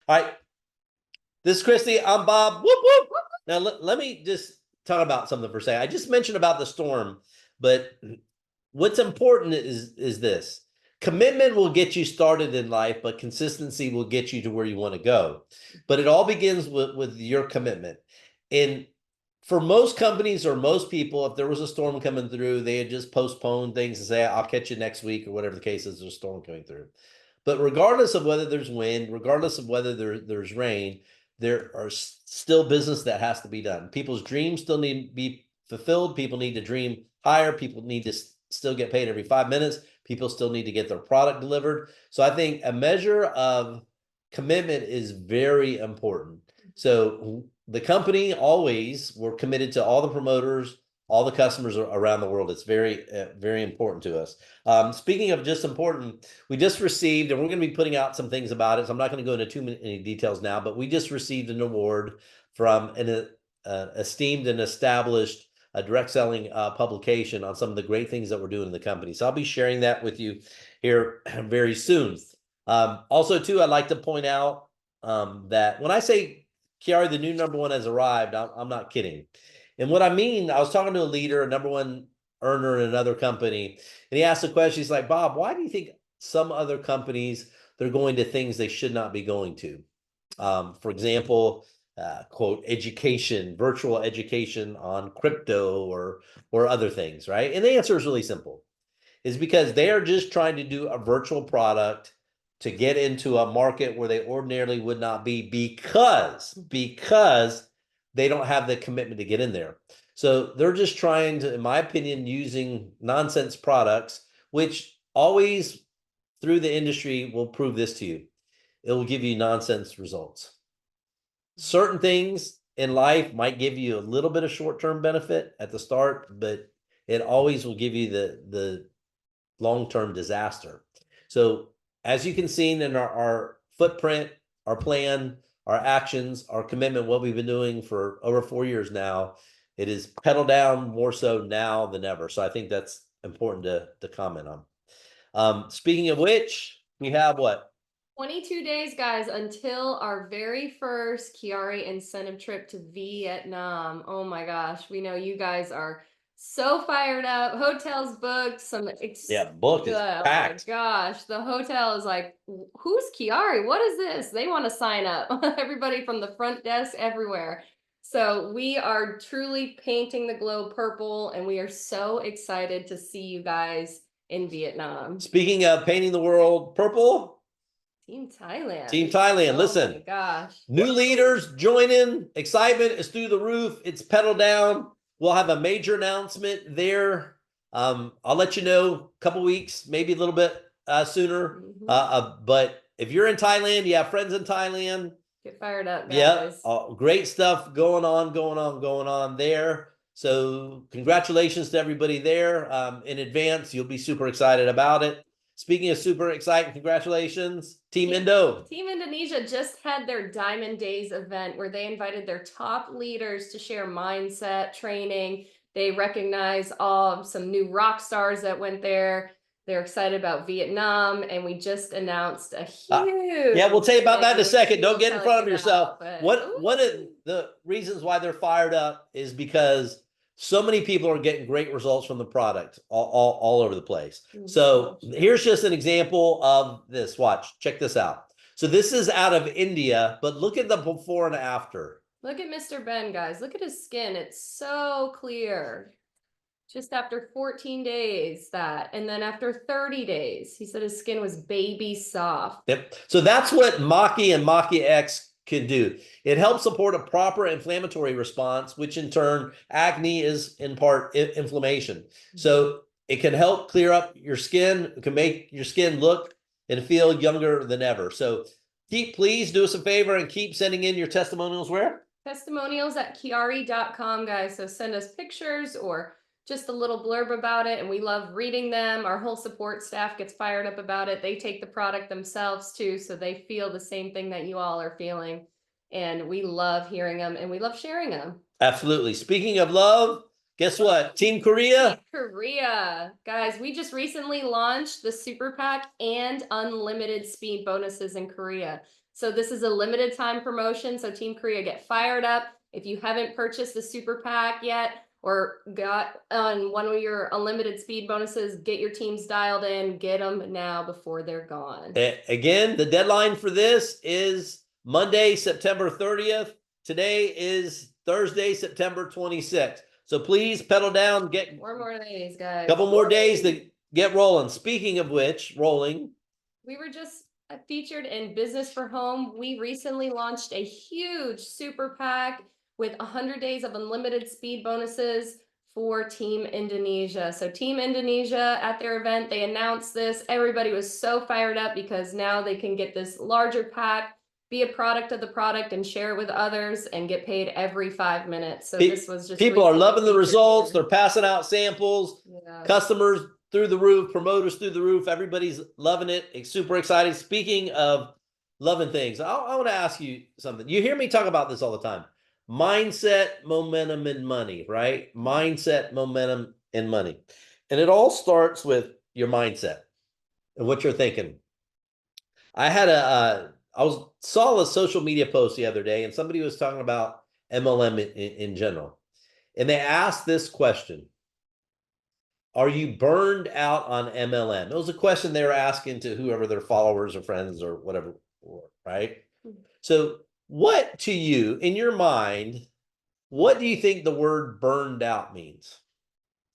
All right. This is Christy. I'm Bob. Whoop, whoop. Now, let me just talk about something for a second. I just mentioned about the storm, but what's important is this. Commitment will get you started in life, but consistency will get you to where you want to go. But it all begins with your commitment. And for most companies or most people, if there was a storm coming through, they had just postponed things and say, I'll catch you next week or whatever the case is, there's a storm coming through. But regardless of whether there's wind, regardless of whether there's rain, there are still business that has to be done. People's dreams still need to be fulfilled. People need to dream higher. People need to still get paid every 5 minutes. People still need to get their product delivered. So I think a measure of commitment is very important. So the company always, we're committed to all the promoters, all the customers around the world. It's very, very important to us. Speaking of just important, we just received, and we're going to be putting out some things about it, so I'm not going to go into too many details now, but we just received an award from an esteemed and established direct selling publication on some of the great things that we're doing in the company. So I'll be sharing that with you here very soon. Also, too, I'd like to point out that when I say QuiAri, the new #1 has arrived, I'm not kidding. And what I mean, I was talking to a leader, a #1 earner in another company, and he asked a question. He's like, Bob, why do you think some other companies, they're going to things they should not be going to? For example, quote, education, virtual education on crypto or other things, right? And the answer is really simple. Is because they are just trying to do a virtual product to get into a market where they ordinarily would not be because they don't have the commitment to get in there. So they're just trying to, in my opinion, using nonsense products, which always through the industry will prove this to you. It will give you nonsense results. Certain things in life might give you a little bit of short-term benefit at the start, but it always will give you the long-term disaster. So as you can see in our footprint, our plan, our actions, our commitment, what we've been doing for over 4 years now, it is pedal down more so now than ever. So I think that's important to comment on. Speaking of which, we have what? 22 days, guys, until our very first QuiAri incentive trip to Vietnam. Oh my gosh, we know you guys are so fired up. Hotels booked. Booked is packed. Oh my gosh, the hotel is like, who's QuiAri? What is this? They want to sign up. Everybody from the front desk, everywhere. So we are truly painting the globe purple, and we are so excited to see you guys in Vietnam. Speaking of painting the world purple, Team Thailand. Team Thailand, listen. Oh my gosh. New leaders joining. Excitement is through the roof. It's pedal down. We'll have a major announcement there. I'll let you know a couple weeks, maybe a little bit sooner. But if you're in Thailand, you have friends in Thailand. Get fired up, guys. Yeah, great stuff going on there. So congratulations to everybody there in advance. You'll be super excited about it. Speaking of super exciting, congratulations, Team Indo. Team Indonesia just had their Diamond Days event where they invited their top leaders to share mindset training. They recognized some new rock stars that went there. They're excited about Vietnam, and we just announced a huge. Yeah, we'll tell you about that in a second. Don't get in front of yourself. One of the reasons why they're fired up is because so many people are getting great results from the product all over the place. So here's just an example of this. Watch, check this out. So this is out of India, but look at the before and after. Look at Mr. Ben, guys. Look at his skin. It's so clear. Just after 14 days and then after 30 days, he said his skin was baby soft. Yep. So that's what Maki and Maki X can do. It helps support a proper inflammatory response, which in turn, acne is in part inflammation. So it can help clear up your skin. It can make your skin look and feel younger than ever. So please do us a favor and keep sending in your testimonials where? Testimonials at QuiAri.com, guys. So send us pictures or just a little blurb about it, and we love reading them. Our whole support staff gets fired up about it. They take the product themselves too, so they feel the same thing that you all are feeling, and we love hearing them and we love sharing them. Absolutely. Speaking of love, guess what? Team Korea. Team Korea. Guys, we just recently launched the Super Pack and unlimited speed bonuses in Korea. So this is a limited time promotion. So Team Korea, get fired up. If you haven't purchased the super pack yet or got on one of your unlimited speed bonuses, get your teams dialed in, get them now before they're gone. Again, the deadline for this is Monday, September 30th. Today is Thursday, September 26th. So please pedal down, get 4 more days, guys. a couple more days to get rolling. Speaking of which, rolling. We were just featured in Business for Home. We recently launched a huge super pack with 100 days of unlimited speed bonuses for Team Indonesia. So Team Indonesia at their event, they announced this. Everybody was so fired up because now they can get this larger pack, be a product of the product and share it with others and get paid every 5 minutes. So this was just people are loving the results. Here. They're passing out samples. Yeah. Customers through the roof, promoters through the roof. Everybody's loving it. It's super exciting. Speaking of loving things, I want to ask you something. You hear me talk about this all the time. Mindset, momentum, and money, right? Mindset, momentum, and money. And it all starts with your mindset and what you're thinking. I had saw a social media post the other day, and somebody was talking about MLM in general. And they asked this question: are you burned out on MLM? It was a question they were asking to whoever their followers or friends or whatever were, right? So what to you, in your mind, what do you think the word burned out means?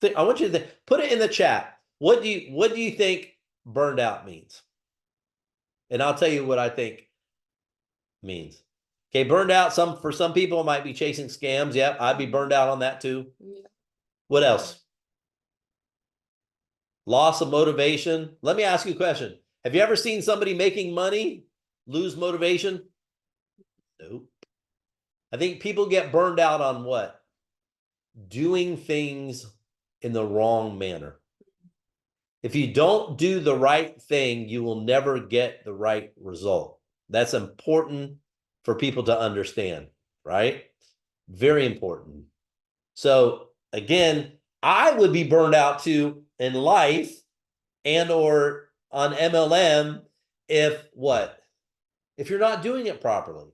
I want you to put it in the chat. What do you think burned out means? And I'll tell you what I think means. Okay, burned out, for some people it might be chasing scams. Yeah, I'd be burned out on that too. Yeah. What else? Loss of motivation. Let me ask you a question. Have you ever seen somebody making money lose motivation? Nope. I think people get burned out on what? Doing things in the wrong manner. If you don't do the right thing, you will never get the right result. That's important for people to understand, right? Very important. So again, I would be burned out too in life and or on MLM if what? If you're not doing it properly.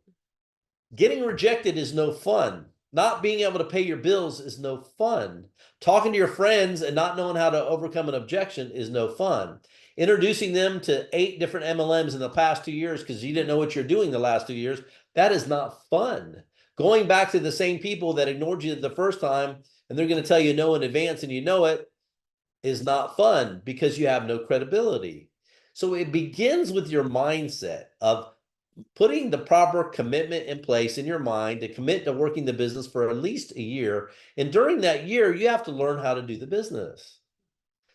Getting rejected is no fun. Not being able to pay your bills is no fun. Talking to your friends and not knowing how to overcome an objection is no fun. Introducing them to 8 different MLMs in the past 2 years because you didn't know what you're doing the last 2 years, that is not fun. Going back to the same people that ignored you the first time and they're going to tell you no in advance and you know it is not fun because you have no credibility. So it begins with your mindset of putting the proper commitment in place in your mind to commit to working the business for at least a year. And during that year, you have to learn how to do the business.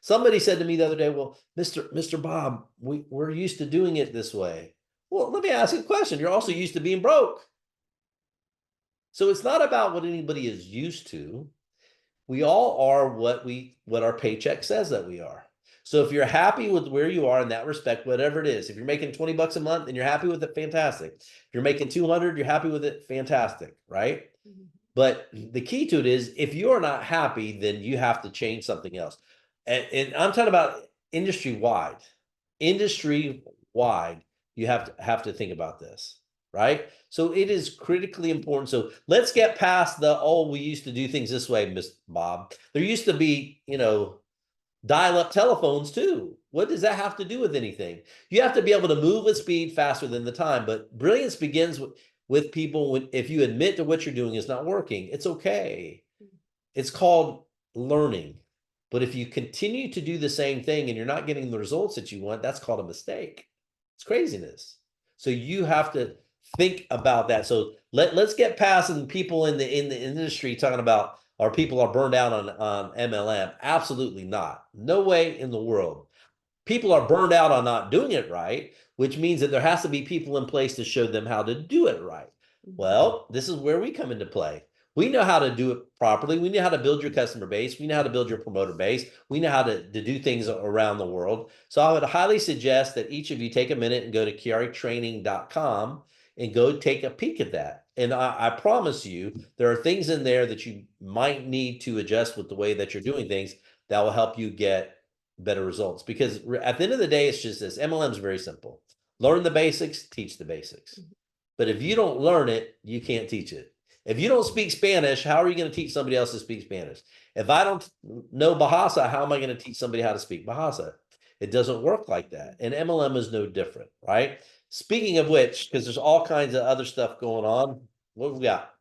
Somebody said to me the other day, well, Mr. Bob, we're used to doing it this way. Well, let me ask you a question. You're also used to being broke. So it's not about what anybody is used to. We all are what our paycheck says that we are. So if you're happy with where you are in that respect, whatever it is, if you're making 20 bucks a month and you're happy with it, fantastic. If you're making 200, you're happy with it, fantastic, right? Mm-hmm. But the key to it is if you're not happy, then you have to change something else. And I'm talking about industry-wide. Industry-wide, you have to think about this, right? So it is critically important. So let's get past we used to do things this way, Miss Bob. There used to be, dial-up telephones too. What does that have to do with anything? You have to be able to move with speed faster than the time. But brilliance begins with people if you admit to what you're doing is not working, it's okay. It's called learning. But if you continue to do the same thing and you're not getting the results that you want, that's called a mistake. It's craziness. So you have to think about that. So let's get past people in the industry talking about people are burned out on MLM. Absolutely not. No way in the world. People are burned out on not doing it right, which means that there has to be people in place to show them how to do it right. Well, this is where we come into play. We know how to do it properly. We know how to build your customer base. We know how to build your promoter base. We know how to do things around the world. So I would highly suggest that each of you take a minute and go to QuiAritraining.com and go take a peek at that. And I promise you, there are things in there that you might need to adjust with the way that you're doing things that will help you get better results. Because at the end of the day, it's just this. MLM is very simple. Learn the basics, teach the basics. But if you don't learn it, you can't teach it. If you don't speak Spanish, how are you going to teach somebody else to speak Spanish? If I don't know Bahasa, how am I going to teach somebody how to speak Bahasa? It doesn't work like that. And MLM is no different, right? Speaking of which, because there's all kinds of other stuff going on, what we got?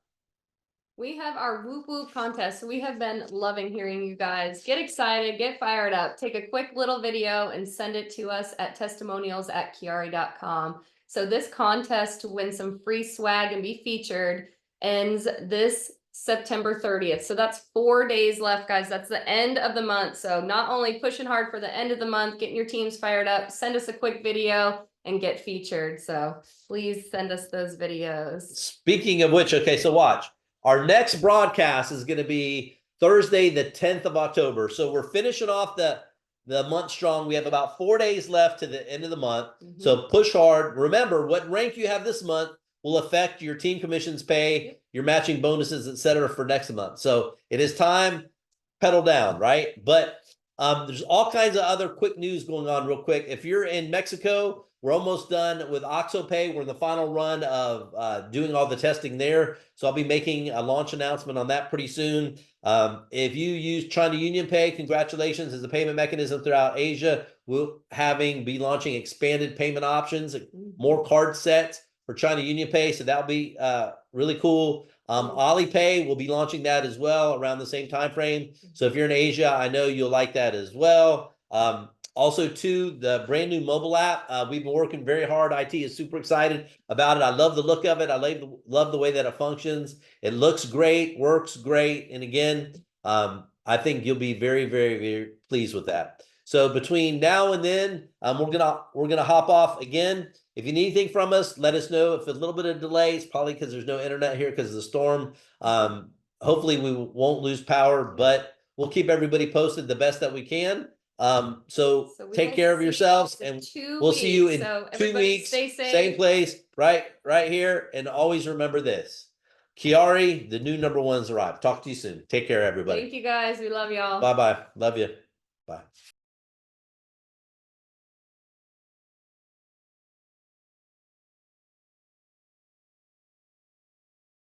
We have our Whoop Whoop contest. So we have been loving hearing you guys get excited, get fired up, take a quick little video and send it to us at testimonials@QuiAri.com. So this contest to win some free swag and be featured ends this September 30th. So that's 4 days left, guys. That's the end of the month. So not only pushing hard for the end of the month, getting your teams fired up, send us a quick video and get featured. So please send us those videos. Speaking of which, okay, so watch. Our next broadcast is going to be Thursday, the 10th of October. So we're finishing off the month strong. We have about 4 days left to the end of the month. So push hard. Remember, what rank you have this month will affect your team commissions pay, your matching bonuses, etc. for next month. So it is time, pedal down, right? But there's all kinds of other quick news going on real quick. If you're in Mexico, we're almost done with OxoPay. We're in the final run of doing all the testing there. So I'll be making a launch announcement on that pretty soon. If you use China Union Pay, congratulations, as a payment mechanism throughout Asia. We'll be launching expanded payment options, more card sets for China Union Pay. So that'll be really cool. Alipay will be launching that as well around the same time frame. So if you're in Asia, I know you'll like that as well. Also, too, the brand new mobile app. We've been working very hard. IT is super excited about it. I love the look of it. I love the way that it functions. It looks great, works great. And again, I think you'll be very, very, very pleased with that. So between now and then, we're gonna hop off again. If you need anything from us, let us know. If a little bit of delay, it's probably because there's no internet here because of the storm. Hopefully we won't lose power, but we'll keep everybody posted the best that we can. So take care of yourselves, and we'll see you in 2 weeks. Same place, right here. And always remember this: QuiAri, the new #1's arrived. Talk to you soon. Take care, everybody. Thank you guys. We love y'all. Bye bye. Love you. Bye.